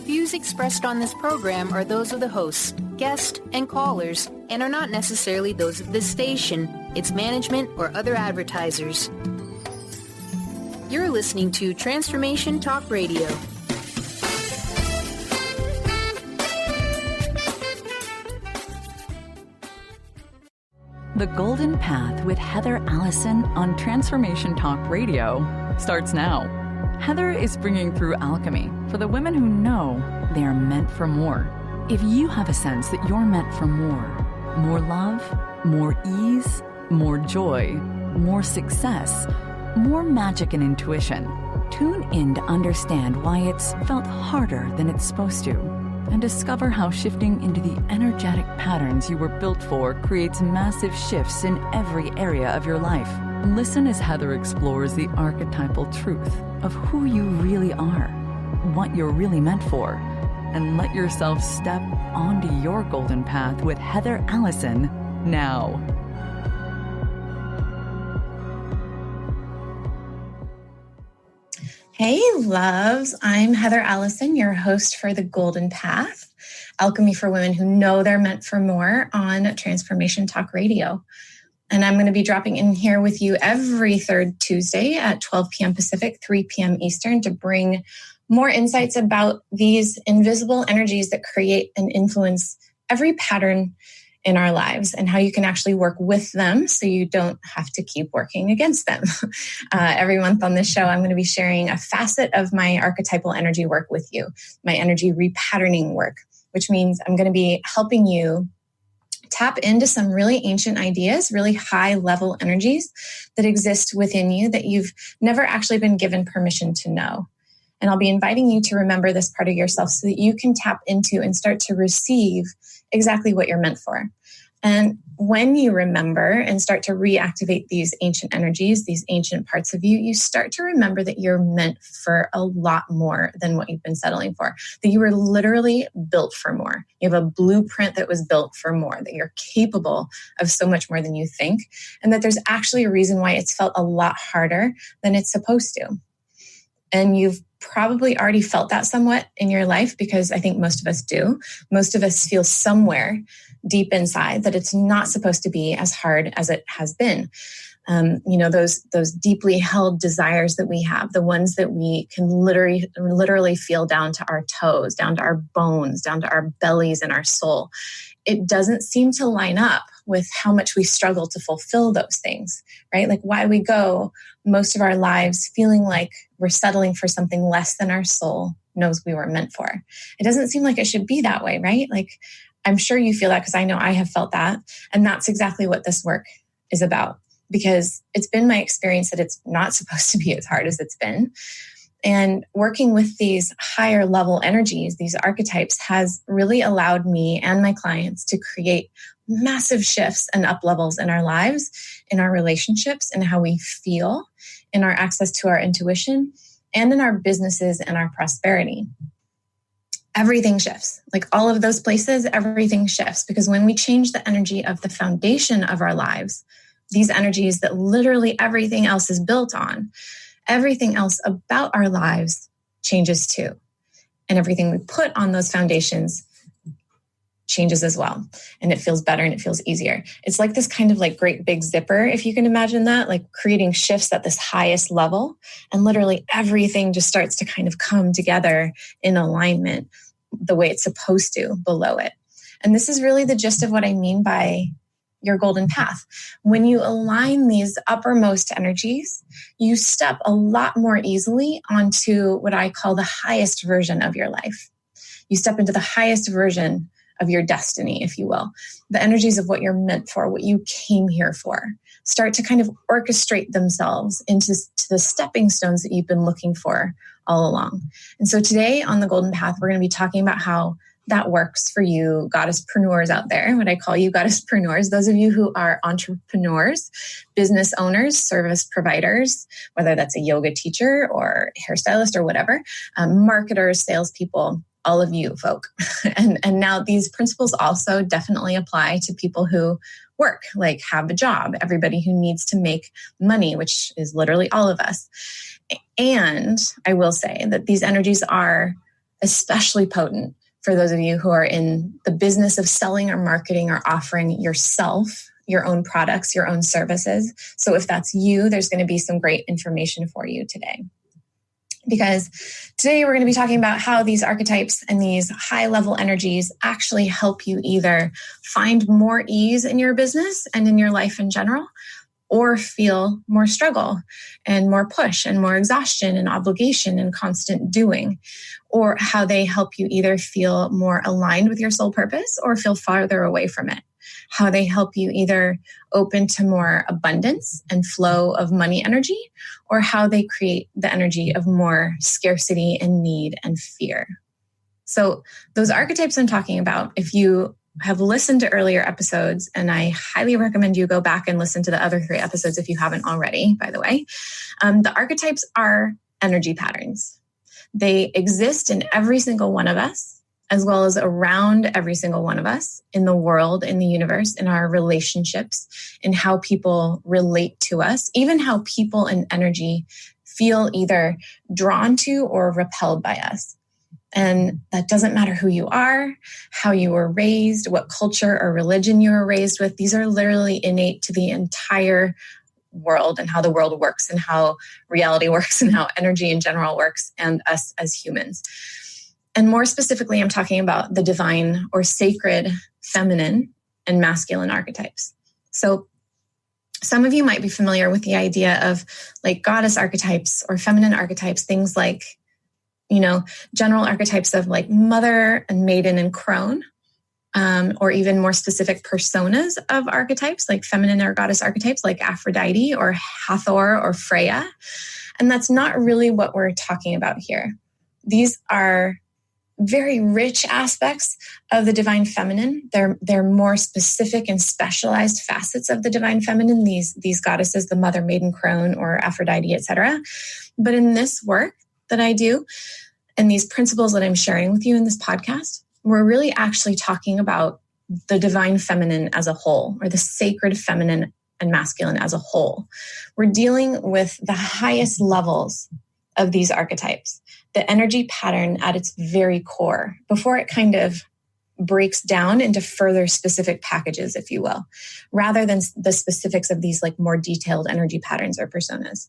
Views expressed on this program are those of the hosts, guests, and callers, and are not necessarily those of this station, its management, or other advertisers. You're listening to Transformation Talk Radio. The Golden Path with Heather Allison on Transformation Talk Radio starts now. Heather is bringing through alchemy for the women who know they are meant for more. If you have a sense that you're meant for more love, more ease, more joy, more success, more magic and intuition, tune in to understand why it's felt harder than it's supposed to, and discover how shifting into the energetic patterns you were built for creates massive shifts in every area of your life. Listen as Heather explores the archetypal truth of who you really are, what you're really meant for, and let yourself step onto your golden path with Heather Allison now. Hey, loves. I'm Heather Allison, your host for The Golden Path, Alchemy for Women Who Know They're Meant for More on Transformation Talk Radio. And I'm going to be dropping in here with you every third Tuesday at 12 p.m. Pacific, 3 p.m. Eastern to bring more insights about these invisible energies that create and influence every pattern in our lives and how you can actually work with them so you don't have to keep working against them. Every month on this show, I'm going to be sharing a facet of my archetypal energy work with you, my energy repatterning work, which means I'm going to be helping you tap into some really ancient ideas, really high level energies that exist within you that you've never actually been given permission to know. And I'll be inviting you to remember this part of yourself so that you can tap into and start to receive exactly what you're meant for. And when you remember and start to reactivate these ancient energies, these ancient parts of you, you start to remember that you're meant for a lot more than what you've been settling for, that you were literally built for more. You have a blueprint that was built for more, that you're capable of so much more than you think, and that there's actually a reason why it's felt a lot harder than it's supposed to. And you've probably already felt that somewhat in your life, because I think most of us do. Most of us feel somewhere deep inside that it's not supposed to be as hard as it has been. Those deeply held desires that we have, the ones that we can literally feel down to our toes, down to our bones, down to our bellies and our soul. It doesn't seem to line up with how much we struggle to fulfill those things, right? Like why we go most of our lives feeling like we're settling for something less than our soul knows we were meant for. It doesn't seem like it should be that way, right? Like I'm sure you feel that, because I know I have felt that. And that's exactly what this work is about, because it's been my experience that it's not supposed to be as hard as it's been. And working with these higher level energies, these archetypes, has really allowed me and my clients to create massive shifts and up levels in our lives, in our relationships, in how we feel, in our access to our intuition, and in our businesses and our prosperity. Everything shifts. Like all of those places, everything shifts, because when we change the energy of the foundation of our lives, these energies that literally everything else is built on, everything else about our lives changes too. And everything we put on those foundations changes as well. And it feels better and it feels easier. It's like this kind of like great big zipper, if you can imagine that, like creating shifts at this highest level. And literally everything just starts to kind of come together in alignment the way it's supposed to below it. And this is really the gist of what I mean by your golden path. When you align these uppermost energies, you step a lot more easily onto what I call the highest version of your life. You step into the highest version of your destiny, if you will. The energies of what you're meant for, what you came here for, start to kind of orchestrate themselves into the stepping stones that you've been looking for all along. And so today on the Golden Path, we're going to be talking about how that works for you goddesspreneurs out there, what I call you goddesspreneurs, those of you who are entrepreneurs, business owners, service providers, whether that's a yoga teacher or hairstylist or whatever, marketers, salespeople, all of you folk. And now these principles also definitely apply to people who work, like have a job, everybody who needs to make money, which is literally all of us. And I will say that these energies are especially potent for those of you who are in the business of selling or marketing or offering yourself, your own products, your own services. So if that's you, there's going to be some great information for you today. Because today we're going to be talking about how these archetypes and these high-level energies actually help you either find more ease in your business and in your life in general, or feel more struggle and more push and more exhaustion and obligation and constant doing, or how they help you either feel more aligned with your soul purpose or feel farther away from it. How they help you either open to more abundance and flow of money energy, or how they create the energy of more scarcity and need and fear. So those archetypes I'm talking about, if you have listened to earlier episodes, and I highly recommend you go back and listen to the other 3 episodes if you haven't already, by the way, the archetypes are energy patterns. They exist in every single one of us, as well as around every single one of us in the world, in the universe, in our relationships, in how people relate to us, even how people and energy feel either drawn to or repelled by us. And that doesn't matter who you are, how you were raised, what culture or religion you were raised with. These are literally innate to the entire world and how the world works and how reality works and how energy in general works and us as humans. And more specifically, I'm talking about the divine or sacred feminine and masculine archetypes. So some of you might be familiar with the idea of like goddess archetypes or feminine archetypes, things like, general archetypes of like mother and maiden and crone, or even more specific personas of archetypes like feminine or goddess archetypes like Aphrodite or Hathor or Freya. And that's not really what we're talking about here. These are very rich aspects of the divine feminine. They're more specific and specialized facets of the divine feminine, these goddesses, the mother, maiden, crone, or Aphrodite, etc. But in this work that I do, and these principles that I'm sharing with you in this podcast, we're really actually talking about the divine feminine as a whole, or the sacred feminine and masculine as a whole. We're dealing with the highest levels of these archetypes, the energy pattern at its very core, before it kind of breaks down into further specific packages, if you will, rather than the specifics of these like more detailed energy patterns or personas.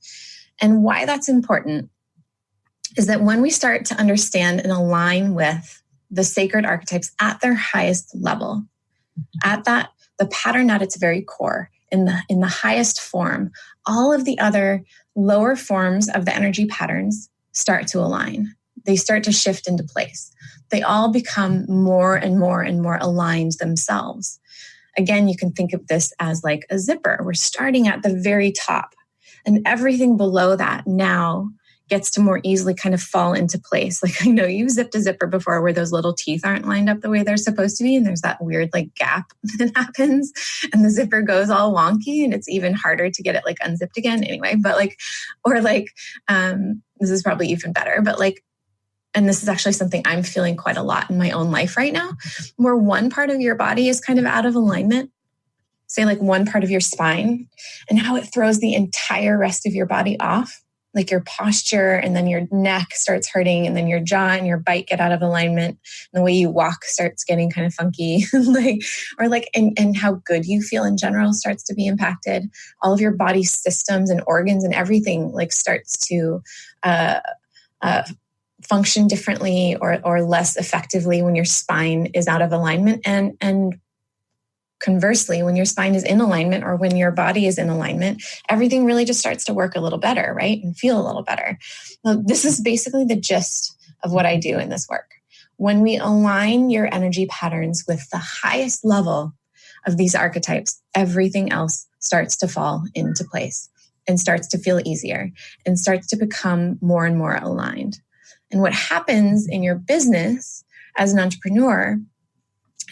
And why that's important is that when we start to understand and align with the sacred archetypes at their highest level, at that, the pattern at its very core, in the highest form, all of the other lower forms of the energy patterns start to align. They start to shift into place. They all become more and more and more aligned themselves. Again, you can think of this as like a zipper. We're starting at the very top, and everything below that now gets to more easily kind of fall into place. Like, I know you've zipped a zipper before where those little teeth aren't lined up the way they're supposed to be, and there's that weird like gap that happens, and the zipper goes all wonky, and it's even harder to get it like unzipped again anyway. But like, or like, this is probably even better, but like, and this is actually something I'm feeling quite a lot in my own life right now, where one part of your body is kind of out of alignment, say like one part of your spine, and how it throws the entire rest of your body off. Like your posture, and then your neck starts hurting, and then your jaw and your bite get out of alignment, and the way you walk starts getting kind of funky, and how good you feel in general starts to be impacted. All of your body systems and organs and everything like starts to function differently or less effectively when your spine is out of alignment, and conversely, when your spine is in alignment or when your body is in alignment, everything really just starts to work a little better, right? And feel a little better. Now, this is basically the gist of what I do in this work. When we align your energy patterns with the highest level of these archetypes, everything else starts to fall into place and starts to feel easier and starts to become more and more aligned. And what happens in your business as an entrepreneur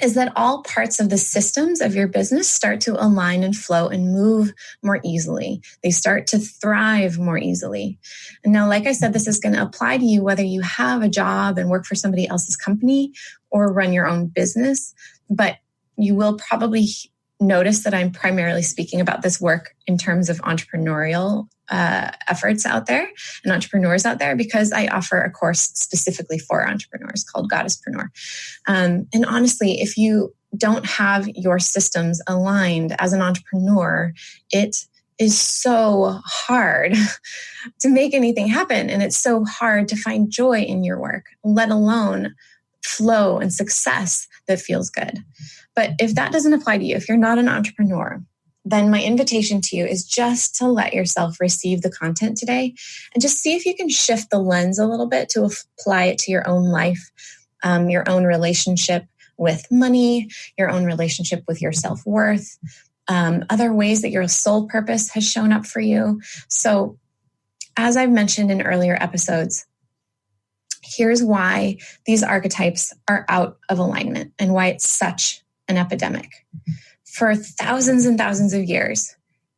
is that all parts of the systems of your business start to align and flow and move more easily. They start to thrive more easily. And now, like I said, this is going to apply to you whether you have a job and work for somebody else's company or run your own business. But you will probably notice that I'm primarily speaking about this work in terms of entrepreneurial efforts out there and entrepreneurs out there, because I offer a course specifically for entrepreneurs called Goddesspreneur. And honestly, if you don't have your systems aligned as an entrepreneur, it is so hard to make anything happen. And it's so hard to find joy in your work, let alone flow and success that feels good. But if that doesn't apply to you, if you're not an entrepreneur, then my invitation to you is just to let yourself receive the content today and just see if you can shift the lens a little bit to apply it to your own life, your own relationship with money, your own relationship with your self-worth, other ways that your soul purpose has shown up for you. So as I've mentioned in earlier episodes, here's why these archetypes are out of alignment and why it's such an epidemic. For thousands and thousands of years,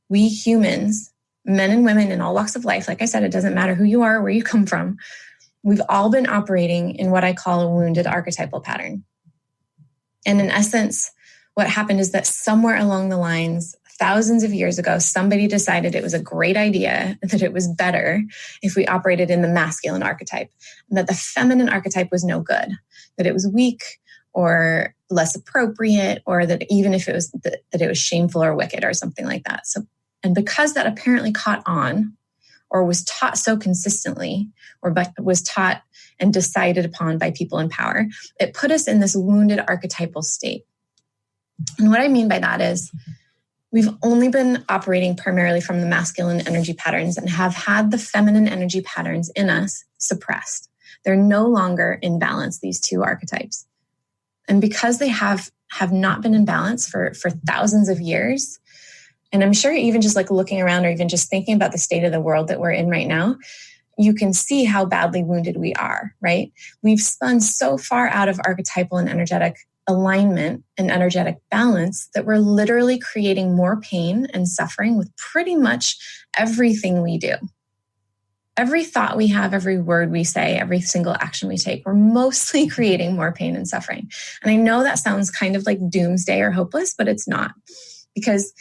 we humans, men and women in all walks of life, like I said, it doesn't matter who you are, where you come from, we've all been operating in what I call a wounded archetypal pattern. And in essence, what happened is that somewhere along the lines, thousands of years ago, somebody decided it was a great idea, that it was better if we operated in the masculine archetype, and that the feminine archetype was no good, that it was weak or less appropriate, or that even if it was that it was shameful or wicked or something like that. So, and because that apparently caught on, or was taught so consistently, or was taught and decided upon by people in power, it put us in this wounded archetypal state. And what I mean by that is we've only been operating primarily from the masculine energy patterns and have had the feminine energy patterns in us suppressed. They're no longer in balance, these two archetypes. And because they have not been in balance for thousands of years, and I'm sure even just like looking around or even just thinking about the state of the world that we're in right now, you can see how badly wounded we are, right? We've spun so far out of archetypal and energetic alignment and energetic balance that we're literally creating more pain and suffering with pretty much everything we do. Every thought we have, every word we say, every single action we take, we're mostly creating more pain and suffering. And I know that sounds kind of like doomsday or hopeless, but it's not. Because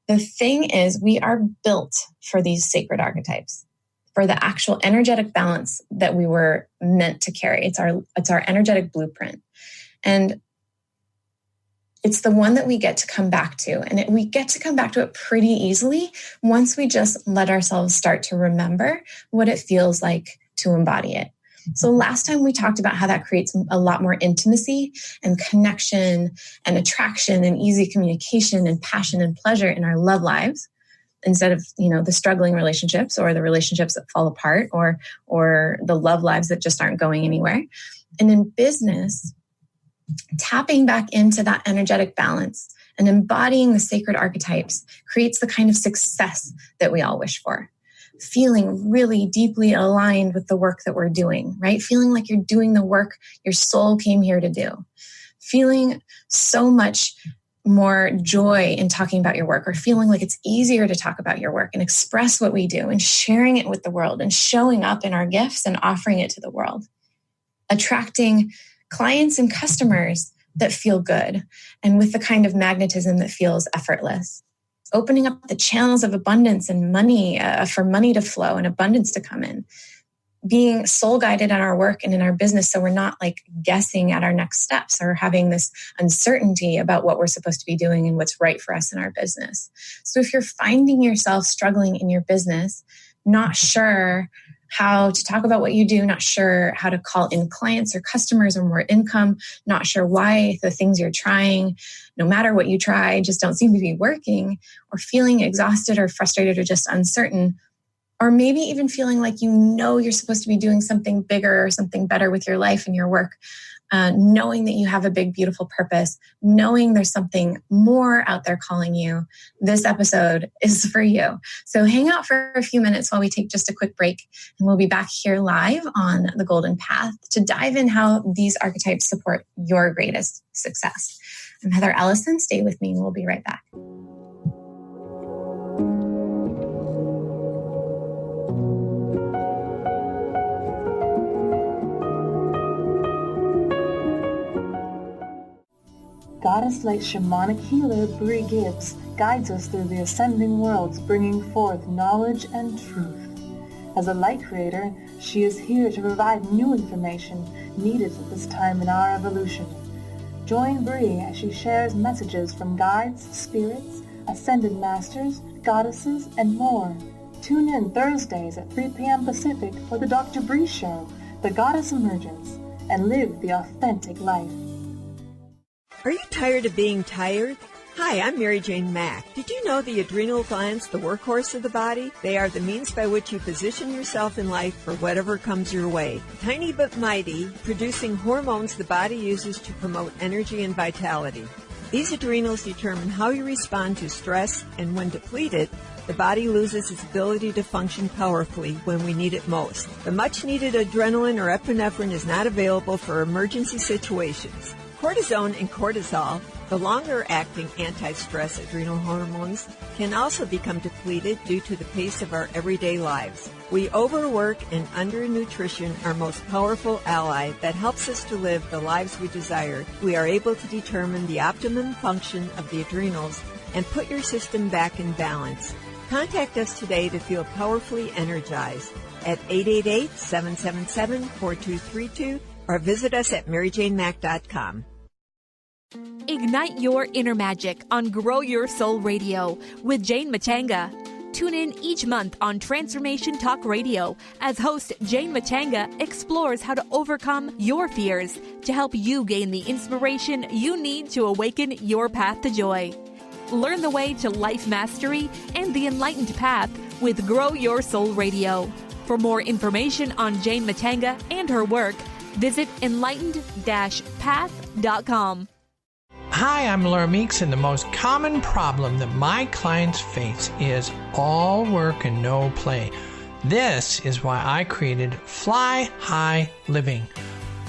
the thing is, we are built for these sacred archetypes, for the actual energetic balance that we were meant to carry. It's our energetic blueprint. And it's the one that we get to come back to. And we get to come back to it pretty easily once we just let ourselves start to remember what it feels like to embody it. So last time we talked about how that creates a lot more intimacy and connection and attraction and easy communication and passion and pleasure in our love lives, instead of, the struggling relationships or the relationships that fall apart or the love lives that just aren't going anywhere. And in business, tapping back into that energetic balance and embodying the sacred archetypes creates the kind of success that we all wish for. Feeling really deeply aligned with the work that we're doing, right? Feeling like you're doing the work your soul came here to do. Feeling so much more joy in talking about your work, or feeling like it's easier to talk about your work and express what we do and sharing it with the world and showing up in our gifts and offering it to the world. Attracting clients and customers that feel good and with the kind of magnetism that feels effortless. Opening up the channels of abundance and money for money to flow and abundance to come in. Being soul guided in our work and in our business, so we're not like guessing at our next steps or having this uncertainty about what we're supposed to be doing and what's right for us in our business. So if you're finding yourself struggling in your business, not sure how to talk about what you do, not sure how to call in clients or customers or more income, not sure why the things you're trying, no matter what you try, just don't seem to be working, or feeling exhausted or frustrated or just uncertain, or maybe even feeling like you're supposed to be doing something bigger or something better with your life and your work, knowing that you have a big, beautiful purpose, knowing there's something more out there calling you, this episode is for you. So hang out for a few minutes while we take just a quick break, and we'll be back here live on The Golden Path to dive in how these archetypes support your greatest success. I'm Heather Allison. Stay with me and we'll be right back. Goddess Light shamanic healer Brie Gibbs guides us through the ascending worlds, bringing forth knowledge and truth. As a light creator, she is here to provide new information needed at this time in our evolution. Join Bree as she shares messages from guides, spirits, ascended masters, goddesses, and more. Tune in Thursdays at 3 p.m. Pacific for the Dr. Bree Show, The Goddess Emergence, and live the authentic life. Are you tired of being tired? Hi, I'm Mary Jane Mack. Did you know the adrenal glands, the workhorse of the body? They are the means by which you position yourself in life for whatever comes your way. Tiny but mighty, producing hormones the body uses to promote energy and vitality. These adrenals determine how you respond to stress, and when depleted, the body loses its ability to function powerfully when we need it most. The much-needed adrenaline or epinephrine is not available for emergency situations. Cortisone and cortisol, the longer-acting anti-stress adrenal hormones, can also become depleted due to the pace of our everyday lives. We overwork and undernutrition, our most powerful ally that helps us to live the lives we desire. We are able to determine the optimum function of the adrenals and put your system back in balance. Contact us today to feel powerfully energized at 888-777-4232 or visit us at maryjanemack.com. Ignite your inner magic on Grow Your Soul Radio with Jane Matanga. Tune in each month on Transformation Talk Radio as host Jane Matanga explores how to overcome your fears to help you gain the inspiration you need to awaken your path to joy. Learn the way to life mastery and the enlightened path with Grow Your Soul Radio. For more information on Jane Matanga and her work, visit enlightened-path.com. Hi, I'm Laura Meeks, and the most common problem that my clients face is all work and no play. This is why I created Fly High Living.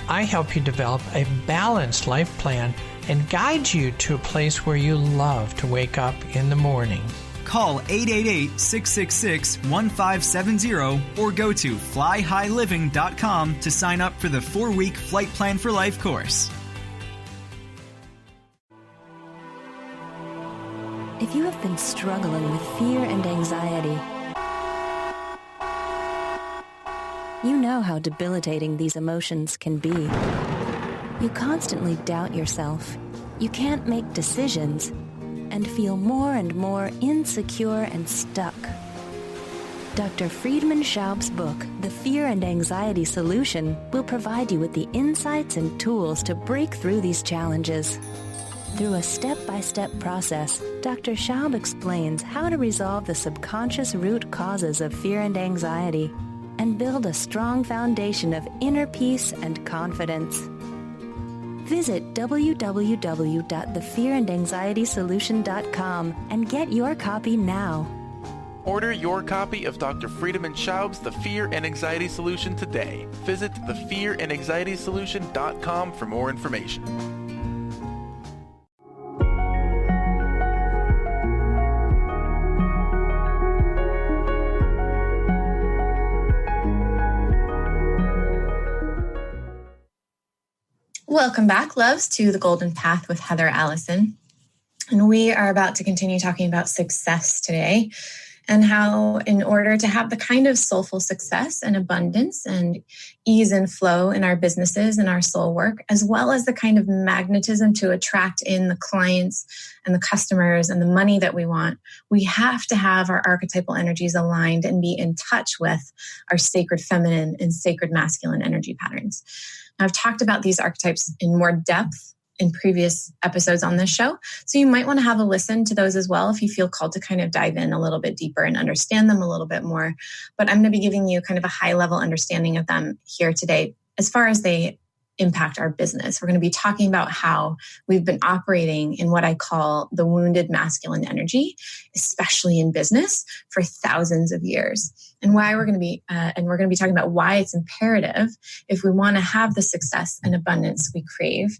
I help you develop a balanced life plan and guide you to a place where you love to wake up in the morning. Call 888-666-1570 or go to flyhighliving.com to sign up for the 4-week Flight Plan for Life course. If you have been struggling with fear and anxiety, you know how debilitating these emotions can be. You constantly doubt yourself, you can't make decisions, and feel more and more insecure and stuck. Dr. Friedemann Schaub's book, The Fear and Anxiety Solution, will provide you with the insights and tools to break through these challenges. Through a step-by-step process, Dr. Schaub explains how to resolve the subconscious root causes of fear and anxiety and build a strong foundation of inner peace and confidence. Visit www.thefearandanxietysolution.com and get your copy now. Order your copy of Dr. Friedemann Schaub's The Fear and Anxiety Solution today. Visit thefearandanxietysolution.com for more information. Welcome back, loves, to The Golden Path with Heather Allison. And we are about to continue talking about success today and how in order to have the kind of soulful success and abundance and ease and flow in our businesses and our soul work, as well as the kind of magnetism to attract in the clients and the customers and the money that we want, we have to have our archetypal energies aligned and be in touch with our sacred feminine and sacred masculine energy patterns. I've talked about these archetypes in more depth in previous episodes on this show, so you might want to have a listen to those as well if you feel called to kind of dive in a little bit deeper and understand them a little bit more. But I'm going to be giving you kind of a high-level understanding of them here today as far as they impact our business. We're going to be talking about how we've been operating in what I call the wounded masculine energy, especially in business, for thousands of years. And why we're going to be talking about why it's imperative if we want to have the success and abundance we crave,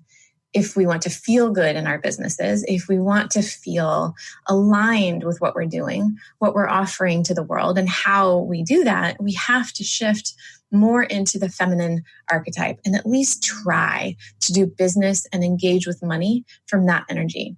if we want to feel good in our businesses, if we want to feel aligned with what we're doing, what we're offering to the world, and how we do that, we have to shift more into the feminine archetype and at least try to do business and engage with money from that energy.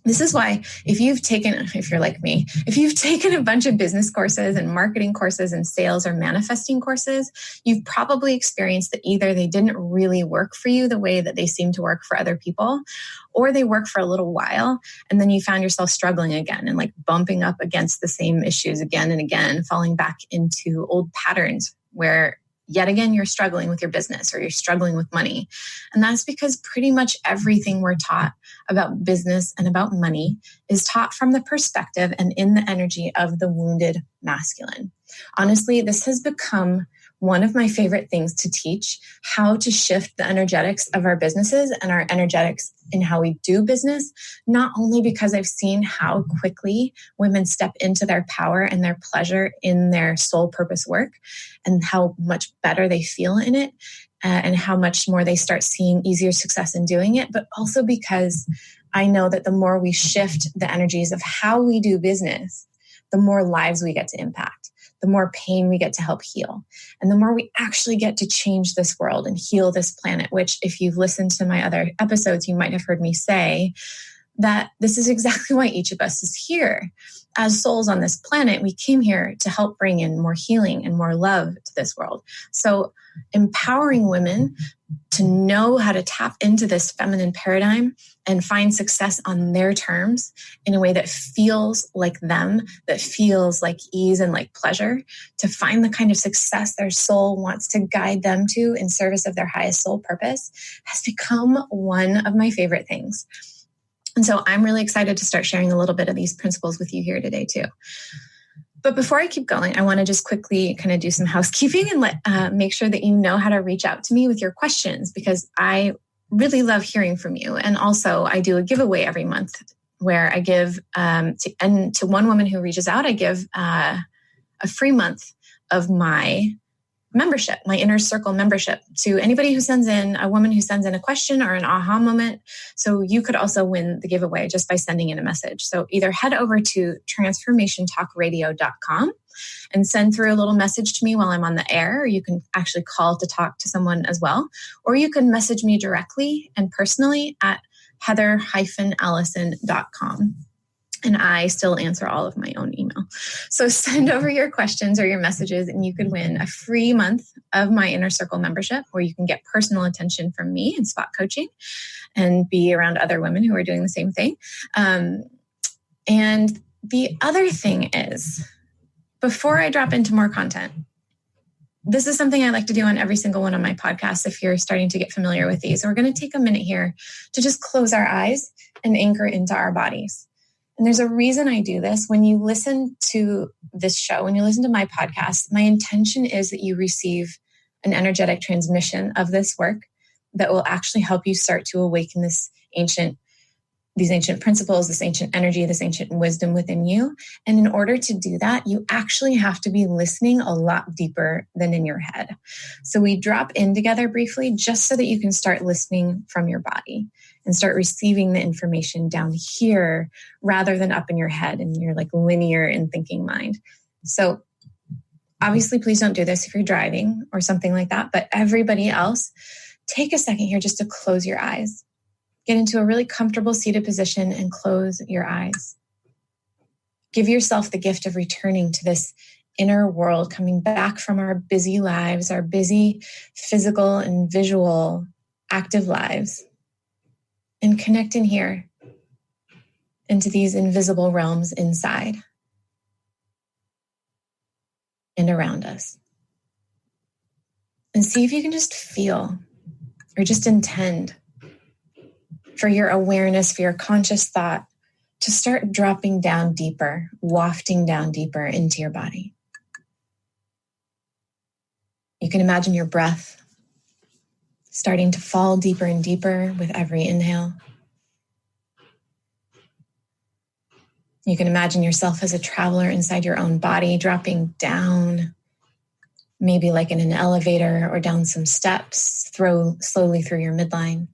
This is why if you're like me, if you've taken a bunch of business courses and marketing courses and sales or manifesting courses, you've probably experienced that either they didn't really work for you the way that they seem to work for other people, or they work for a little while and then you found yourself struggling again and like bumping up against the same issues again and again, falling back into old patterns where yet again you're struggling with your business or you're struggling with money. And that's because pretty much everything we're taught about business and about money is taught from the perspective and in the energy of the wounded masculine. Honestly, this has become one of my favorite things to teach, how to shift the energetics of our businesses and our energetics in how we do business, not only because I've seen how quickly women step into their power and their pleasure in their soul purpose work and how much better they feel in it and how much more they start seeing easier success in doing it, but also because I know that the more we shift the energies of how we do business, the more lives we get to impact, the more pain we get to help heal, and the more we actually get to change this world and heal this planet, which if you've listened to my other episodes, you might have heard me say that this is exactly why each of us is here. As souls on this planet, we came here to help bring in more healing and more love to this world. So empowering women to know how to tap into this feminine paradigm and find success on their terms in a way that feels like them, that feels like ease and like pleasure, to find the kind of success their soul wants to guide them to in service of their highest soul purpose has become one of my favorite things. And so I'm really excited to start sharing a little bit of these principles with you here today too. But before I keep going, I want to just quickly kind of do some housekeeping and make sure that you know how to reach out to me with your questions, because I really love hearing from you. And also I do a giveaway every month where I give to one woman who reaches out, I give a free month of my membership, my Inner Circle membership, to anybody who sends in, a woman who sends in a question or an aha moment. So you could also win the giveaway just by sending in a message. So either head over to transformationtalkradio.com and send through a little message to me while I'm on the air, or you can actually call to talk to someone as well. Or you can message me directly and personally at heather-allison.com. And I still answer all of my own email. So send over your questions or your messages and you could win a free month of my Inner Circle membership, where you can get personal attention from me and spot coaching and be around other women who are doing the same thing. And the other thing is, before I drop into more content, this is something I like to do on every single one of my podcasts if you're starting to get familiar with these. So we're going to take a minute here to just close our eyes and anchor into our bodies. And there's a reason I do this. When you listen to this show, when you listen to my podcast, my intention is that you receive an energetic transmission of this work that will actually help you start to awaken these ancient principles, this ancient energy, this ancient wisdom within you. And in order to do that, you actually have to be listening a lot deeper than in your head. So we drop in together briefly just so that you can start listening from your body and start receiving the information down here rather than up in your head and your like linear and thinking mind. So obviously, please don't do this if you're driving or something like that. But everybody else, take a second here just to close your eyes. Get into a really comfortable seated position and close your eyes. Give yourself the gift of returning to this inner world, coming back from our busy lives, our busy physical and visual active lives, and connect in here into these invisible realms inside and around us. And see if you can just feel or just intend for your awareness, for your conscious thought to start dropping down deeper, wafting down deeper into your body. You can imagine your breath starting to fall deeper and deeper with every inhale. You can imagine yourself as a traveler inside your own body, dropping down, maybe like in an elevator or down some steps, slowly through your midline.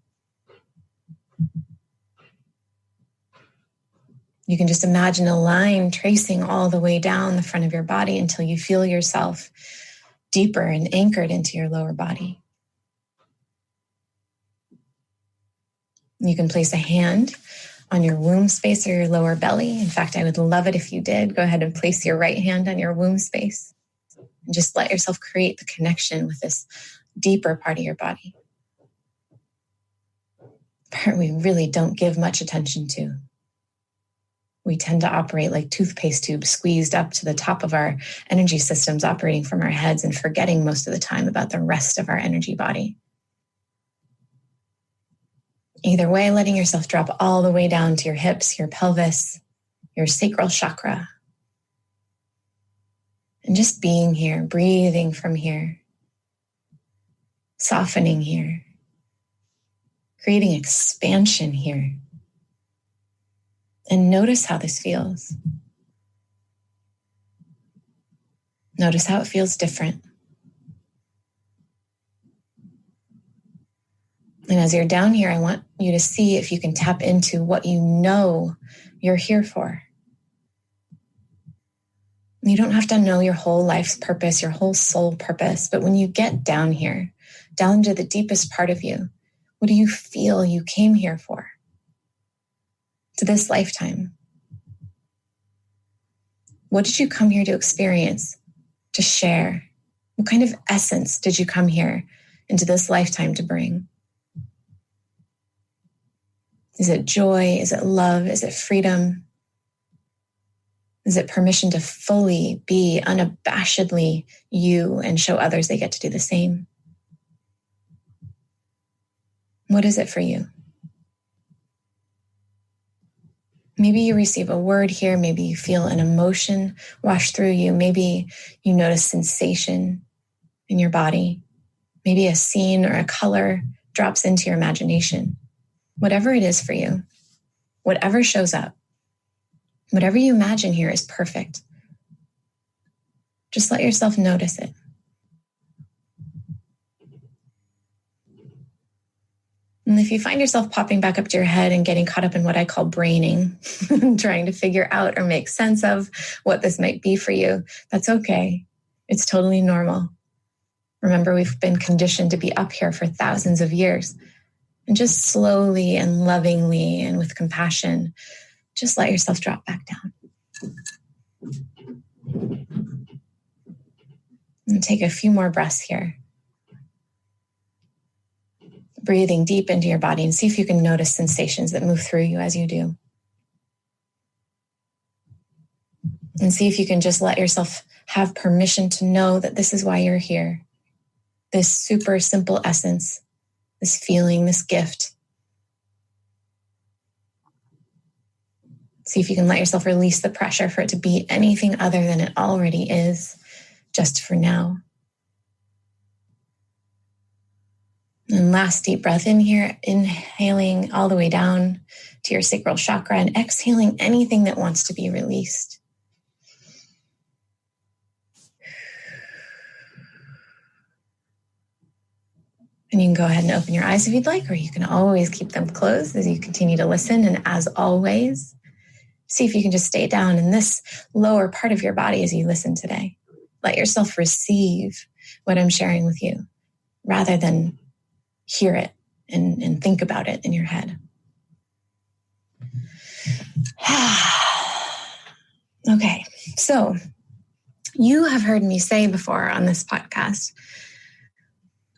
You can just imagine a line tracing all the way down the front of your body until you feel yourself deeper and anchored into your lower body. You can place a hand on your womb space or your lower belly. In fact, I would love it if you did. Go ahead and place your right hand on your womb space and just let yourself create the connection with this deeper part of your body. The part we really don't give much attention to. We tend to operate like toothpaste tubes squeezed up to the top of our energy systems, operating from our heads and forgetting most of the time about the rest of our energy body. Either way, letting yourself drop all the way down to your hips, your pelvis, your sacral chakra. And just being here, breathing from here, softening here, creating expansion here. And notice how this feels. Notice how it feels different. And as you're down here, I want you to see if you can tap into what you know you're here for. You don't have to know your whole life's purpose, your whole soul purpose, but when you get down here, down to the deepest part of you, what do you feel you came here for? To this lifetime? What did you come here to experience, to share? What kind of essence did you come here into this lifetime to bring? Is it joy? Is it love? Is it freedom? Is it permission to fully be unabashedly you and show others they get to do the same? What is it for you? Maybe you receive a word here. Maybe you feel an emotion wash through you. Maybe you notice sensation in your body. Maybe a scene or a color drops into your imagination. Whatever it is for you, whatever shows up, whatever you imagine here is perfect. Just let yourself notice it. And if you find yourself popping back up to your head and getting caught up in what I call braining, trying to figure out or make sense of what this might be for you, that's okay. It's totally normal. Remember, we've been conditioned to be up here for thousands of years. And just slowly and lovingly and with compassion, just let yourself drop back down. And take a few more breaths here. Breathing deep into your body and see if you can notice sensations that move through you as you do. And see if you can just let yourself have permission to know that this is why you're here. This super simple essence, this feeling, this gift. See if you can let yourself release the pressure for it to be anything other than it already is, just for now. And last deep breath in here, inhaling all the way down to your sacral chakra and exhaling anything that wants to be released. And you can go ahead and open your eyes if you'd like, or you can always keep them closed as you continue to listen. And as always, see if you can just stay down in this lower part of your body as you listen today. Let yourself receive what I'm sharing with you rather than hear it and think about it in your head. Okay, so you have heard me say before on this podcast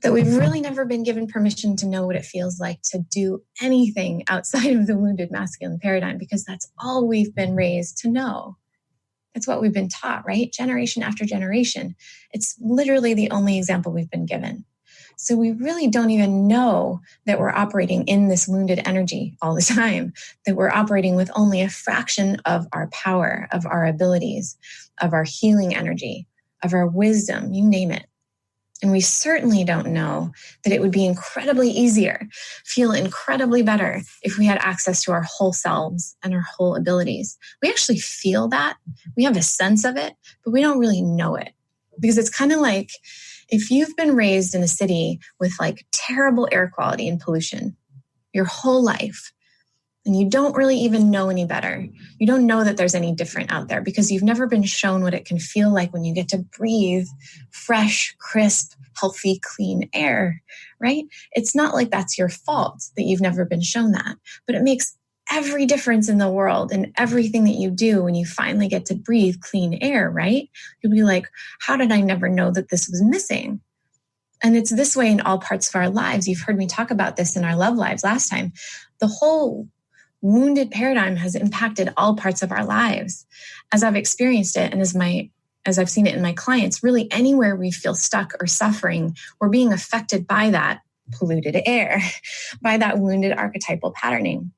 that we've really never been given permission to know what it feels like to do anything outside of the wounded masculine paradigm, because that's all we've been raised to know. It's what we've been taught, right? Generation after generation. It's literally the only example we've been given. So we really don't even know that we're operating in this wounded energy all the time, that we're operating with only a fraction of our power, of our abilities, of our healing energy, of our wisdom, you name it. And we certainly don't know that it would be incredibly easier, feel incredibly better if we had access to our whole selves and our whole abilities. We actually feel that. We have a sense of it, but we don't really know it. Because it's kind of like if you've been raised in a city with like terrible air quality and pollution your whole life, and you don't really even know any better. You don't know that there's any different out there because you've never been shown what it can feel like when you get to breathe fresh, crisp, healthy, clean air, right? It's not like that's your fault that you've never been shown that, but it makes every difference in the world and everything that you do when you finally get to breathe clean air, right? You'll be like, how did I never know that this was missing? And it's this way in all parts of our lives. You've heard me talk about this in our love lives last time. The whole wounded paradigm has impacted all parts of our lives. As I've experienced it, and as I've seen it in my clients, really anywhere we feel stuck or suffering, we're being affected by that polluted air, by that wounded archetypal patterning.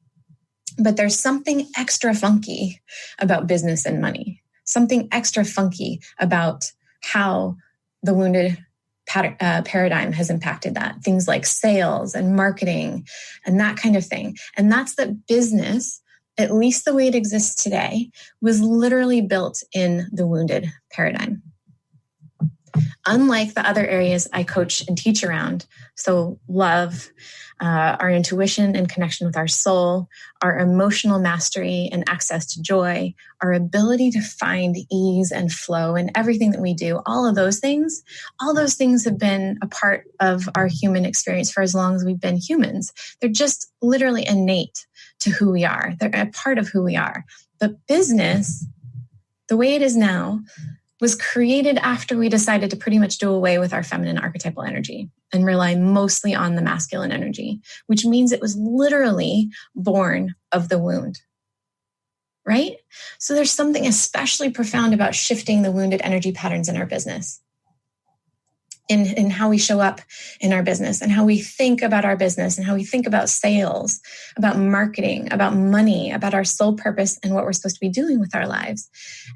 But there's something extra funky about business and money, something extra funky about how the wounded paradigm has impacted that. Things like sales and marketing and that kind of thing. And that's that business, at least the way it exists today, was literally built in the wounded paradigm. Unlike the other areas I coach and teach around, so love, our intuition and connection with our soul, our emotional mastery and access to joy, our ability to find ease and flow in everything that we do, all those things have been a part of our human experience for as long as we've been humans. They're just literally innate to who we are. They're a part of who we are. But business, the way it is now, was created after we decided to pretty much do away with our feminine archetypal energy and rely mostly on the masculine energy, which means it was literally born of the wound, right? So there's something especially profound about shifting the wounded energy patterns in our business, in how we show up in our business and how we think about our business and how we think about sales, about marketing, about money, about our soul purpose and what we're supposed to be doing with our lives.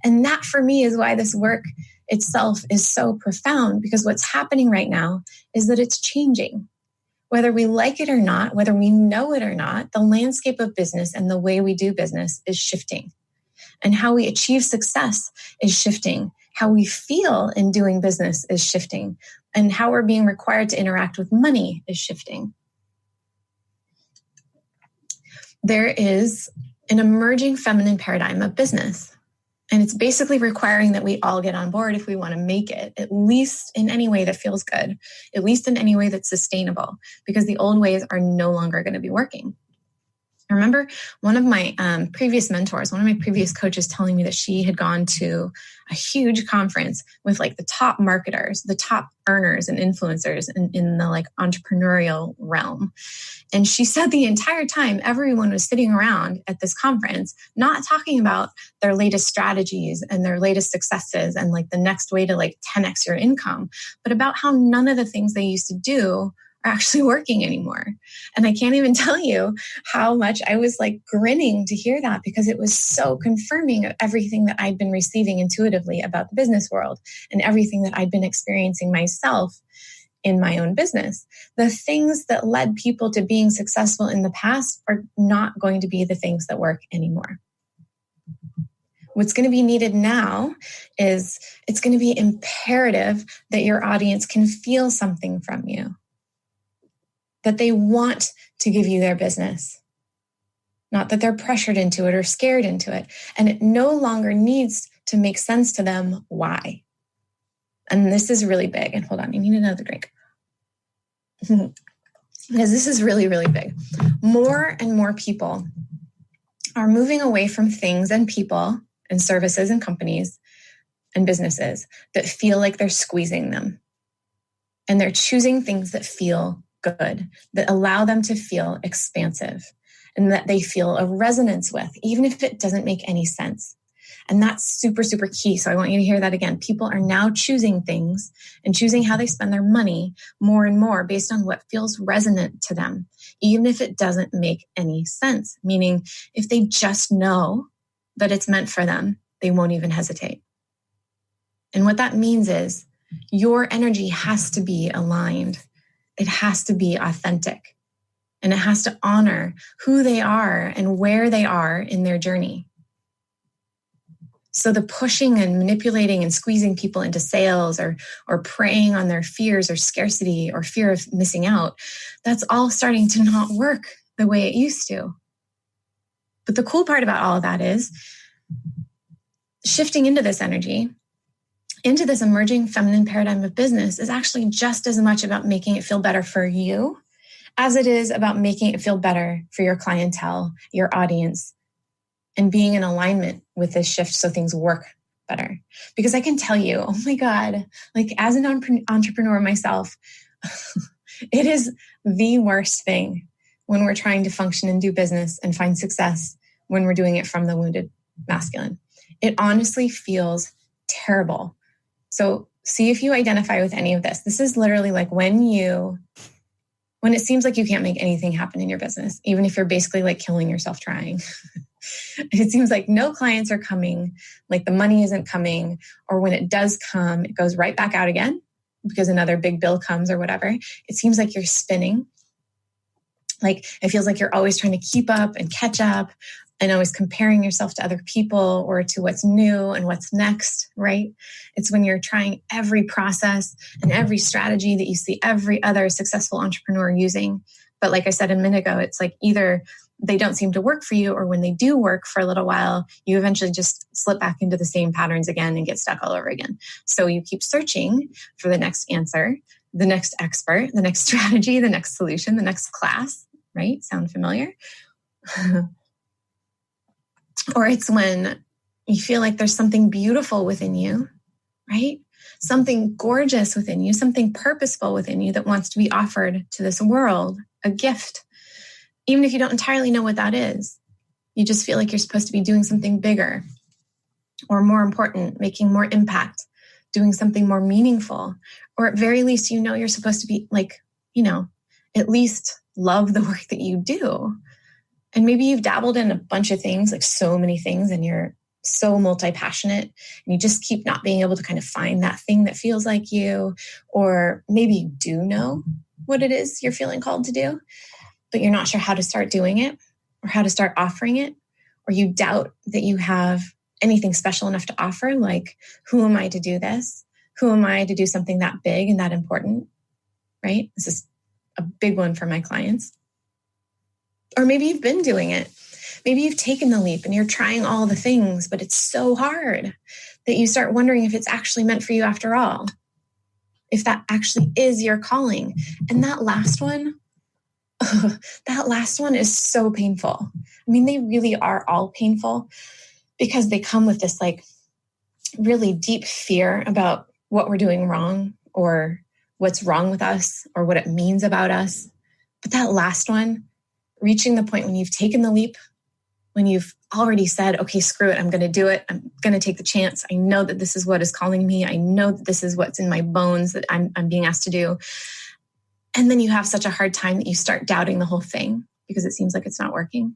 And that for me is why this work itself is so profound, because what's happening right now is that it's changing. Whether we like it or not, whether we know it or not, the landscape of business and the way we do business is shifting. And how we achieve success is shifting. How we feel in doing business is shifting. And how we're being required to interact with money is shifting. There is an emerging feminine paradigm of business. And it's basically requiring that we all get on board if we want to make it, at least in any way that feels good, at least in any way that's sustainable, because the old ways are no longer going to be working. I remember one of my previous mentors, one of my previous coaches telling me that she had gone to a huge conference with like the top marketers, the top earners and influencers in the like entrepreneurial realm. And she said the entire time everyone was sitting around at this conference, not talking about their latest strategies and their latest successes and like the next way to like 10x your income, but about how none of the things they used to do are actually working anymore. And I can't even tell you how much I was like grinning to hear that, because it was so confirming of everything that I'd been receiving intuitively about the business world and everything that I'd been experiencing myself in my own business. The things that led people to being successful in the past are not going to be the things that work anymore. What's going to be needed now is it's going to be imperative that your audience can feel something from you, that they want to give you their business, not that they're pressured into it or scared into it. And it no longer needs to make sense to them why. And this is really big. And hold on, I need another drink. Because this is really, really big. More and more people are moving away from things and people and services and companies and businesses that feel like they're squeezing them. And they're choosing things that feel good, that allow them to feel expansive and that they feel a resonance with, even if it doesn't make any sense. And that's super, super key. So I want you to hear that again. People are now choosing things and choosing how they spend their money more and more based on what feels resonant to them, even if it doesn't make any sense. Meaning, if they just know that it's meant for them, they won't even hesitate. And what that means is your energy has to be aligned. It has to be authentic, and it has to honor who they are and where they are in their journey. So the pushing and manipulating and squeezing people into sales or preying on their fears or scarcity or fear of missing out, that's all starting to not work the way it used to. But the cool part about all of that is shifting into this energy, into this emerging feminine paradigm of business, is actually just as much about making it feel better for you as it is about making it feel better for your clientele, your audience, and being in alignment with this shift so things work better. Because I can tell you, oh my God, like as an entrepreneur myself, it is the worst thing when we're trying to function and do business and find success when we're doing it from the wounded masculine. It honestly feels terrible. So see if you identify with any of this. This is literally like when it seems like you can't make anything happen in your business, even if you're basically like killing yourself trying. It seems like no clients are coming, like the money isn't coming, or when it does come, it goes right back out again because another big bill comes or whatever. It seems like you're spinning. Like it feels like you're always trying to keep up and catch up and always comparing yourself to other people or to what's new and what's next, right? It's when you're trying every process and every strategy that you see every other successful entrepreneur using. But like I said a minute ago, it's like either they don't seem to work for you, or when they do work for a little while, you eventually just slip back into the same patterns again and get stuck all over again. So you keep searching for the next answer, the next expert, the next strategy, the next solution, the next class, right? Sound familiar? Or it's when you feel like there's something beautiful within you, right? Something gorgeous within you, something purposeful within you that wants to be offered to this world, a gift. Even if you don't entirely know what that is, you just feel like you're supposed to be doing something bigger or more important, making more impact, doing something more meaningful, or at very least, you know, you're supposed to be like, you know, at least love the work that you do. And maybe you've dabbled in a bunch of things, like so many things, and you're so multi-passionate and you just keep not being able to kind of find that thing that feels like you, or maybe you do know what it is you're feeling called to do, but you're not sure how to start doing it or how to start offering it, or you doubt that you have anything special enough to offer. Like, who am I to do this? Who am I to do something that big and that important? Right? This is a big one for my clients. Or maybe you've been doing it. Maybe you've taken the leap and you're trying all the things, but it's so hard that you start wondering if it's actually meant for you after all, if that actually is your calling. And that last one is so painful. I mean, they really are all painful because they come with this like really deep fear about what we're doing wrong or what's wrong with us or what it means about us. But that last one, reaching the point when you've taken the leap, when you've already said, okay, screw it, I'm going to do it. I'm going to take the chance. I know that this is what is calling me. I know that this is what's in my bones that I'm being asked to do. And then you have such a hard time that you start doubting the whole thing because it seems like it's not working.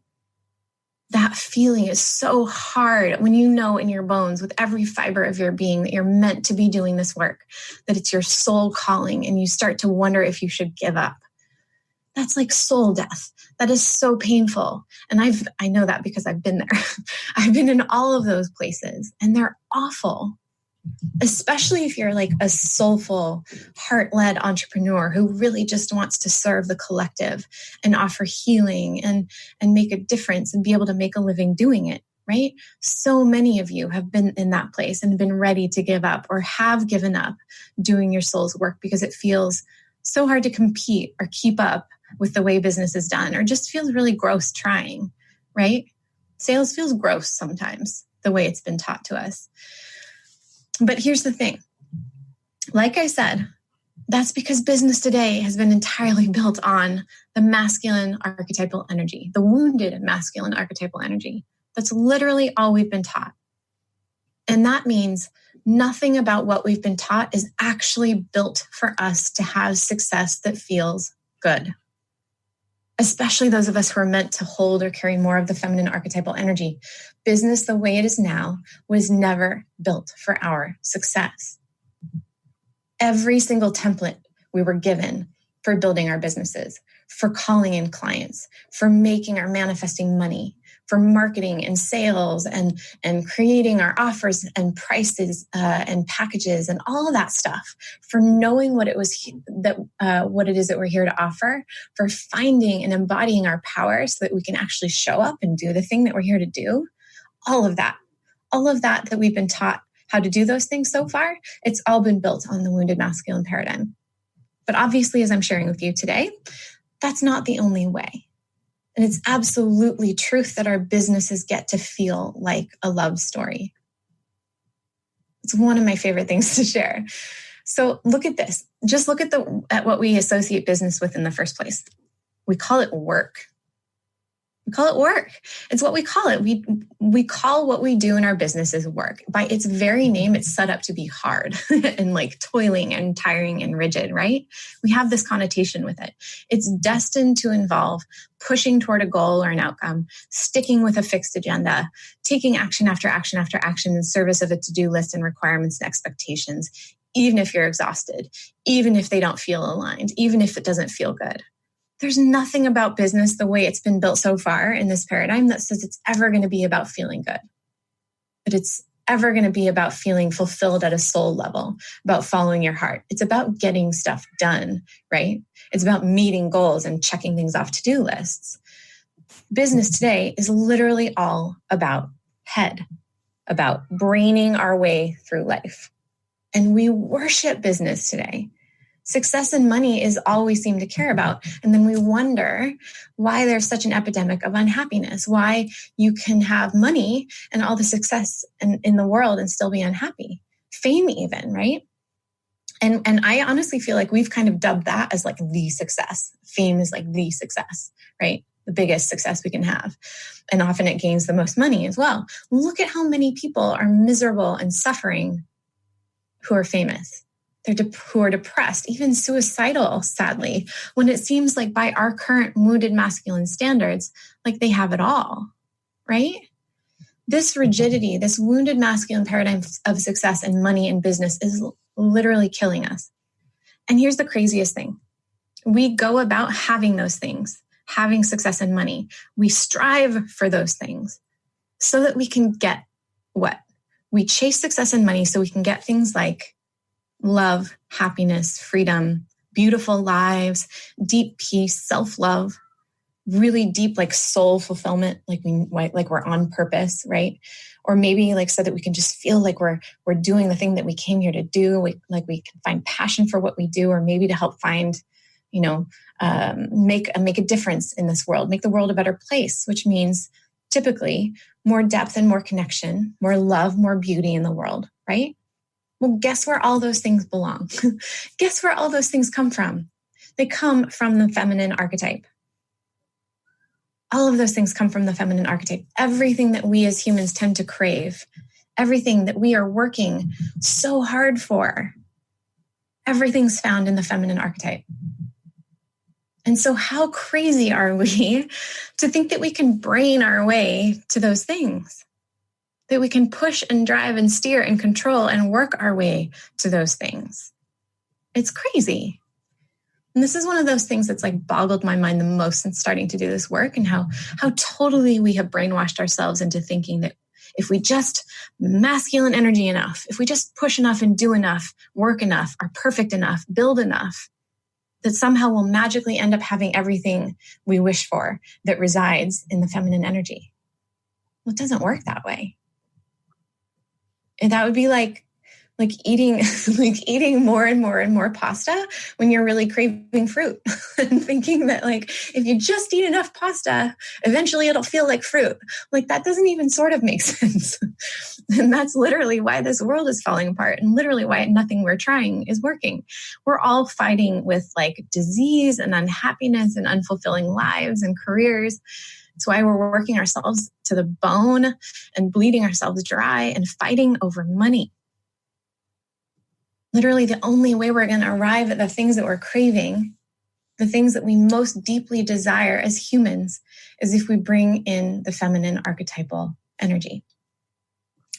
That feeling is so hard when you know in your bones with every fiber of your being that you're meant to be doing this work, that it's your soul calling, and you start to wonder if you should give up. That's like soul death. That is so painful. And I know that because I've been there. I've been in all of those places and they're awful, especially if you're like a soulful, heart-led entrepreneur who really just wants to serve the collective and offer healing and make a difference and be able to make a living doing it, right? So many of you have been in that place and been ready to give up or have given up doing your soul's work because it feels so hard to compete or keep up with the way business is done, or just feels really gross trying, right? Sales feels gross sometimes, the way it's been taught to us. But here's the thing. Like I said, that's because business today has been entirely built on the masculine archetypal energy, the wounded masculine archetypal energy. That's literally all we've been taught. And that means nothing about what we've been taught is actually built for us to have success that feels good. Especially those of us who are meant to hold or carry more of the feminine archetypal energy. Business the way it is now was never built for our success. Every single template we were given for building our businesses, for calling in clients, for making or manifesting money, for marketing and sales and creating our offers and prices and packages and all of that stuff, for knowing what it is that we're here to offer, for finding and embodying our power so that we can actually show up and do the thing that we're here to do. All of that we've been taught how to do those things so far, it's all been built on the wounded masculine paradigm. But obviously, as I'm sharing with you today, that's not the only way. And it's absolutely truth that our businesses get to feel like a love story. It's one of my favorite things to share. So look at this. Just look at what we associate business with in the first place. We call it work. We call it work. It's what we call it. We call what we do in our businesses work. By its very name, it's set up to be hard and like toiling and tiring and rigid, right? We have this connotation with it. It's destined to involve pushing toward a goal or an outcome, sticking with a fixed agenda, taking action after action after action in service of a to-do list and requirements and expectations, even if you're exhausted, even if they don't feel aligned, even if it doesn't feel good. There's nothing about business the way it's been built so far in this paradigm that says it's ever going to be about feeling good. But it's ever going to be about feeling fulfilled at a soul level, about following your heart. It's about getting stuff done, right? It's about meeting goals and checking things off to-do lists. Business today is literally all about head, about braining our way through life. And we worship business today. Success and money is all we seem to care about. And then we wonder why there's such an epidemic of unhappiness, why you can have money and all the success in the world and still be unhappy. Fame even, right? And I honestly feel like we've kind of dubbed that as like the success. Fame is like the success, right? The biggest success we can have. And often it gains the most money as well. Look at how many people are miserable and suffering who are famous. Who are depressed, even suicidal, sadly, when it seems like by our current wounded masculine standards, like they have it all, right? This rigidity, this wounded masculine paradigm of success and money and business is literally killing us. And here's the craziest thing. We go about having those things, having success and money. We strive for those things so that we can get what? We chase success and money so we can get things like love, happiness, freedom, beautiful lives, deep peace, self-love, really deep like soul fulfillment, like we're on purpose, right? Or maybe like so that we can just feel like we're doing the thing that we came here to do, like we can find passion for what we do, or maybe to help find, make a difference in this world, make the world a better place, which means typically more depth and more connection, more love, more beauty in the world, right? Well, guess where all those things belong? Guess where all those things come from? They come from the feminine archetype. All of those things come from the feminine archetype. Everything that we as humans tend to crave, everything that we are working so hard for, everything's found in the feminine archetype. And so how crazy are we to think that we can brain our way to those things? That we can push and drive and steer and control and work our way to those things. It's crazy. And this is one of those things that's like boggled my mind the most since starting to do this work, and how totally we have brainwashed ourselves into thinking that if we just masculine energy enough, if we just push enough and do enough, work enough, are perfect enough, build enough, that somehow we'll magically end up having everything we wish for that resides in the feminine energy. Well, it doesn't work that way. And that would be like eating more and more and more pasta when you're really craving fruit and thinking that like, if you just eat enough pasta, eventually it'll feel like fruit. Like that doesn't even sort of make sense. And that's literally why this world is falling apart, and literally why nothing we're trying is working. We're all fighting with like disease and unhappiness and unfulfilling lives and careers. It's why we're working ourselves to the bone and bleeding ourselves dry and fighting over money. Literally, the only way we're going to arrive at the things that we're craving, the things that we most deeply desire as humans, is if we bring in the feminine archetypal energy.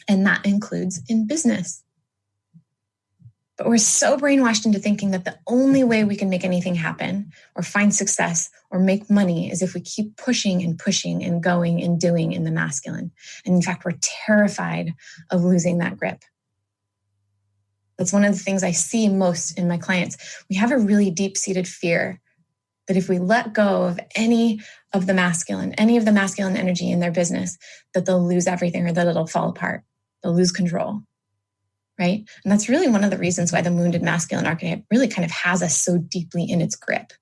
And that includes in business. But we're so brainwashed into thinking that the only way we can make anything happen or find success or make money is if we keep pushing and pushing and going and doing in the masculine. And in fact, we're terrified of losing that grip. That's one of the things I see most in my clients. We have a really deep-seated fear that if we let go of any of the masculine energy in their business, that they'll lose everything or that it'll fall apart. They'll lose control. Right? And that's really one of the reasons why the wounded masculine archetype really kind of has us so deeply in its grip.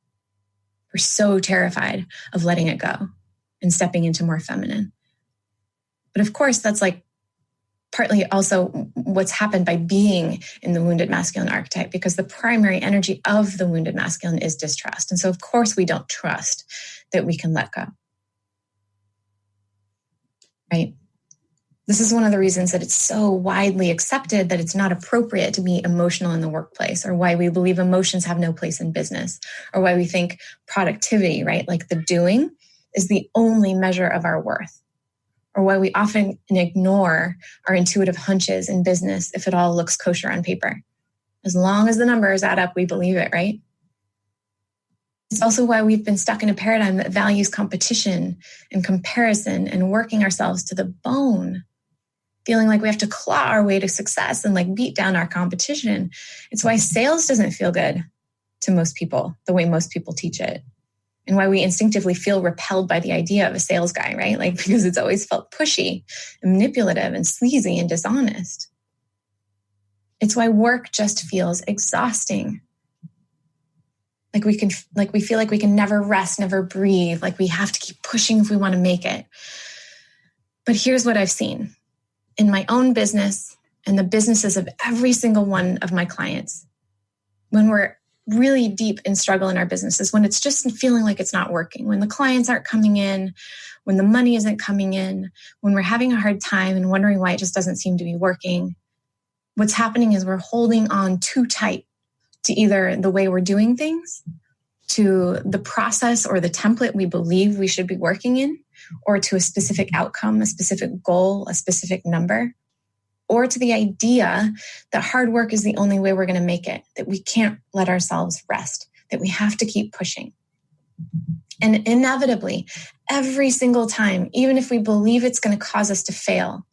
We're so terrified of letting it go and stepping into more feminine. But of course, that's like partly also what's happened by being in the wounded masculine archetype, because the primary energy of the wounded masculine is distrust. And so of course we don't trust that we can let go. Right? This is one of the reasons that it's so widely accepted that it's not appropriate to be emotional in the workplace, or why we believe emotions have no place in business, or why we think productivity, right, like the doing, is the only measure of our worth, or why we often ignore our intuitive hunches in business if it all looks kosher on paper. As long as the numbers add up, we believe it, right? It's also why we've been stuck in a paradigm that values competition and comparison and working ourselves to the bone, feeling like we have to claw our way to success and like beat down our competition. It's why sales doesn't feel good to most people the way most people teach it. And why we instinctively feel repelled by the idea of a sales guy, right? Like, because it's always felt pushy and manipulative and sleazy and dishonest. It's why work just feels exhausting. Like we feel like we can never rest, never breathe, like we have to keep pushing if we want to make it. But here's what I've seen in my own business and the businesses of every single one of my clients. When we're really deep in struggle in our businesses, when it's just feeling like it's not working, when the clients aren't coming in, when the money isn't coming in, when we're having a hard time and wondering why it just doesn't seem to be working, what's happening is we're holding on too tight to either the way we're doing things, to the process or the template we believe we should be working in, or to a specific outcome, a specific goal, a specific number, or to the idea that hard work is the only way we're going to make it, that we can't let ourselves rest, that we have to keep pushing. And inevitably, every single time, even if we believe it's going to cause us to fail,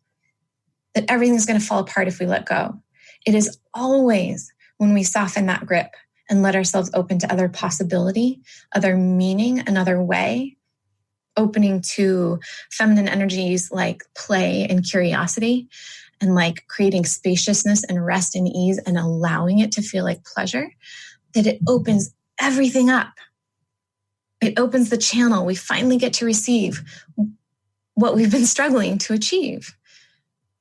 that everything's going to fall apart if we let go, it is always when we soften that grip and let ourselves open to other possibility, other meaning, another way, opening to feminine energies like play and curiosity, and like creating spaciousness and rest and ease and allowing it to feel like pleasure, that it opens everything up. It opens the channel. We finally get to receive what we've been struggling to achieve.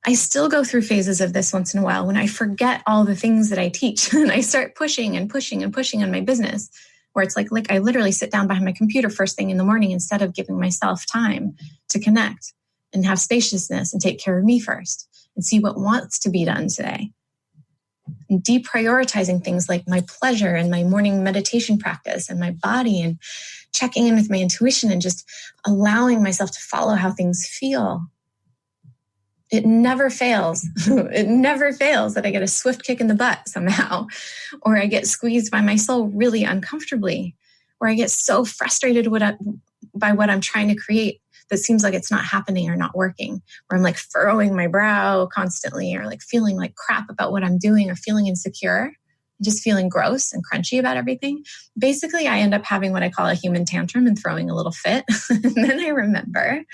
I still go through phases of this once in a while when I forget all the things that I teach and I start pushing and pushing and pushing on my business, where it's like I literally sit down behind my computer first thing in the morning instead of giving myself time to connect and have spaciousness and take care of me first and see what wants to be done today. And deprioritizing things like my pleasure and my morning meditation practice and my body, and checking in with my intuition and just allowing myself to follow how things feel. It never fails. It never fails that I get a swift kick in the butt somehow, or I get squeezed by my soul really uncomfortably, or I get so frustrated by what I'm trying to create that seems like it's not happening or not working, where I'm like furrowing my brow constantly, or like feeling like crap about what I'm doing, or feeling insecure, just feeling gross and crunchy about everything. Basically, I end up having what I call a human tantrum and throwing a little fit. And then I remember,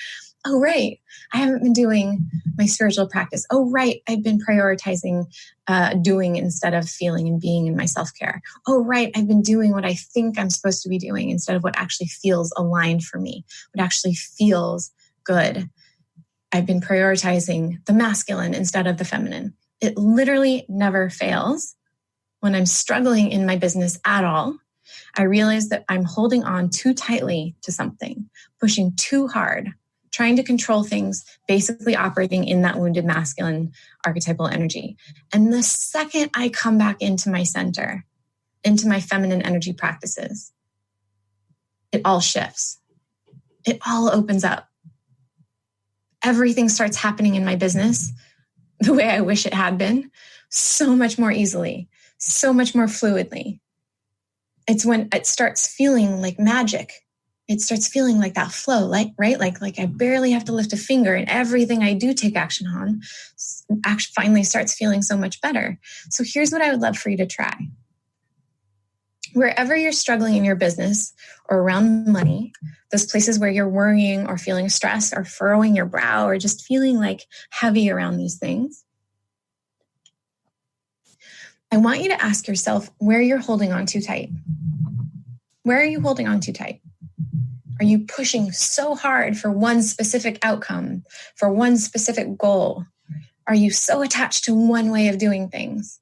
oh, right, I haven't been doing my spiritual practice. Oh, right, I've been prioritizing doing instead of feeling and being in my self-care. Oh, right, I've been doing what I think I'm supposed to be doing instead of what actually feels aligned for me, what actually feels good. I've been prioritizing the masculine instead of the feminine. It literally never fails. When I'm struggling in my business at all, I realize that I'm holding on too tightly to something, pushing too hard, trying to control things, basically operating in that wounded masculine archetypal energy. And the second I come back into my center, into my feminine energy practices, it all shifts. It all opens up. Everything starts happening in my business the way I wish it had been, so much more easily, so much more fluidly. It's when it starts feeling like magic. It starts feeling like that flow, like I barely have to lift a finger, and everything I do take action on actually finally starts feeling so much better. So here's what I would love for you to try. Wherever you're struggling in your business or around money, those places where you're worrying or feeling stress or furrowing your brow or just feeling like heavy around these things, I want you to ask yourself where you're holding on too tight. Where are you holding on too tight? Are you pushing so hard for one specific outcome, for one specific goal? Are you so attached to one way of doing things?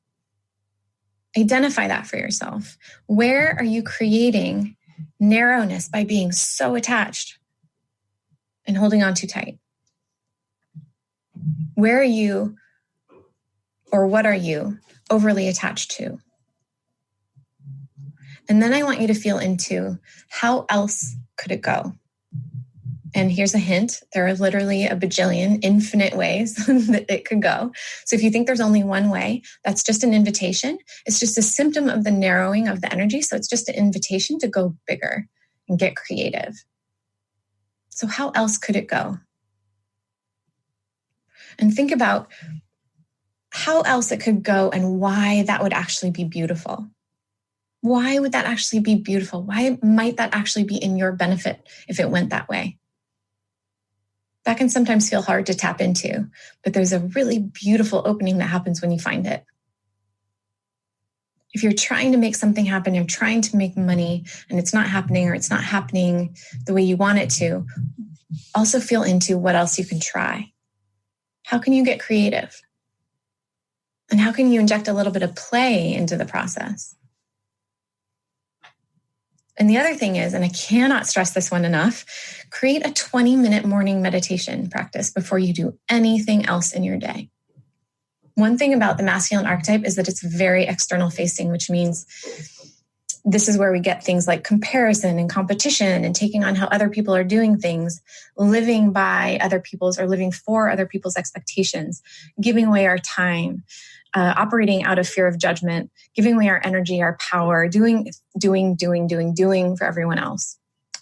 Identify that for yourself. Where are you creating narrowness by being so attached and holding on too tight? Where are you, or what are you overly attached to? And then I want you to feel into how else could it go? And here's a hint. There are literally a bajillion, infinite ways that it could go. So if you think there's only one way, that's just an invitation. It's just a symptom of the narrowing of the energy. So it's just an invitation to go bigger and get creative. So how else could it go? And think about how else it could go and why that would actually be beautiful. Why would that actually be beautiful? Why might that actually be in your benefit if it went that way? That can sometimes feel hard to tap into, but there's a really beautiful opening that happens when you find it. If you're trying to make something happen, you're trying to make money and it's not happening, or it's not happening the way you want it to, also feel into what else you can try. How can you get creative? And how can you inject a little bit of play into the process? And the other thing is, and I cannot stress this one enough, create a 20-minute morning meditation practice before you do anything else in your day. One thing about the masculine archetype is that it's very external facing, which means this is where we get things like comparison and competition and taking on how other people are doing things, living by other people's or living for other people's expectations, giving away our time, operating out of fear of judgment, giving away our energy, our power, doing for everyone else.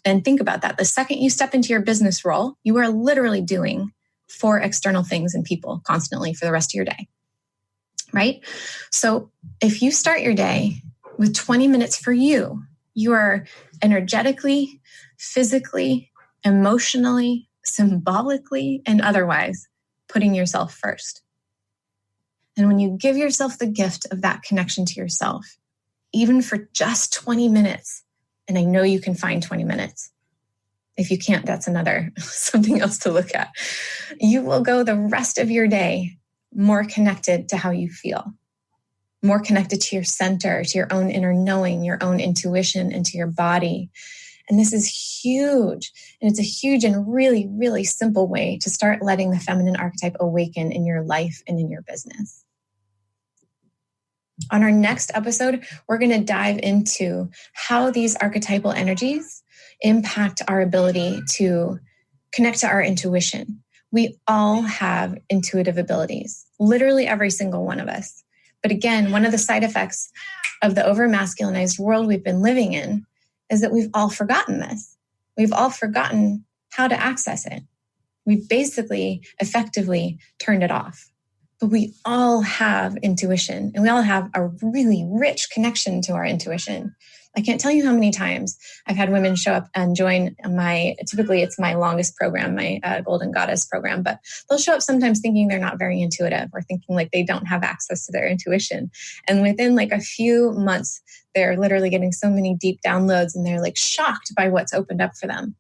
And think about that. The second you step into your business role, you are literally doing for external things and people constantly for the rest of your day, right? So if you start your day with 20 minutes for you, you are energetically, physically, emotionally, symbolically, and otherwise putting yourself first. And when you give yourself the gift of that connection to yourself, even for just 20 minutes, and I know you can find 20 minutes. If you can't, that's another something else to look at. You will go the rest of your day more connected to how you feel, more connected to your center, to your own inner knowing, your own intuition, and to your body. And this is huge. And it's a huge and really, really simple way to start letting the feminine archetype awaken in your life and in your business. On our next episode, we're going to dive into how these archetypal energies impact our ability to connect to our intuition. We all have intuitive abilities, literally every single one of us. But again, one of the side effects of the over-masculinized world we've been living in is that we've all forgotten this. We've all forgotten how to access it. We've basically effectively turned it off. But we all have intuition, and we all have a really rich connection to our intuition. I can't tell you how many times I've had women show up and join typically it's my longest program, my Golden Goddess program, but they'll show up sometimes thinking they're not very intuitive or thinking like they don't have access to their intuition. And within like a few months, they're literally getting so many deep downloads and they're like shocked by what's opened up for them.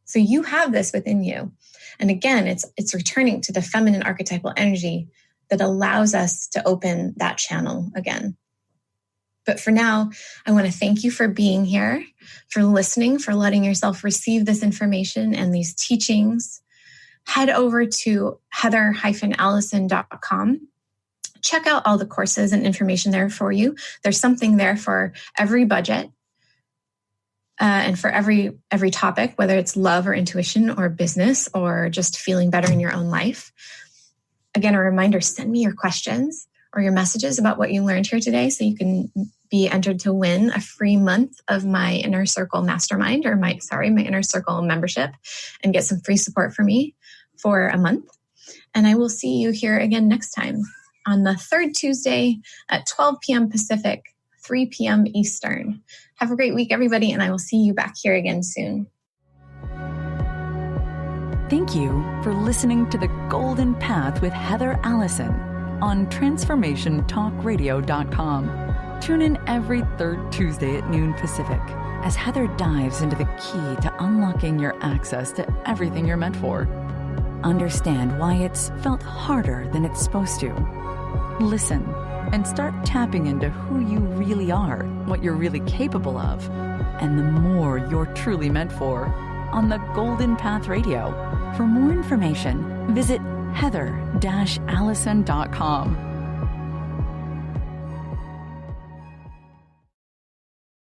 So you have this within you. And again, it's returning to the feminine archetypal energy that allows us to open that channel again. But for now, I want to thank you for being here, for listening, for letting yourself receive this information and these teachings. Head over to heather-allison.com. Check out all the courses and information there for you. There's something there for every budget and for every topic, whether it's love or intuition or business or just feeling better in your own life. Again, a reminder, send me your questions or your messages about what you learned here today so you can be entered to win a free month of my Inner Circle Mastermind or my Inner Circle membership and get some free support from me for a month. And I will see you here again next time on the third Tuesday at 12 p.m. Pacific, 3 p.m. Eastern. Have a great week, everybody, and I will see you back here again soon. Thank you for listening to The Golden Path with Heather Allison on TransformationTalkRadio.com. Tune in every third Tuesday at noon Pacific. as Heather dives into the key to unlocking your access to everything you're meant for. Understand why it's felt harder than it's supposed to. Listen and start tapping into who you really are, what you're really capable of, and the more you're truly meant for on the Golden Path Radio. For more information, visit heather-allison.com.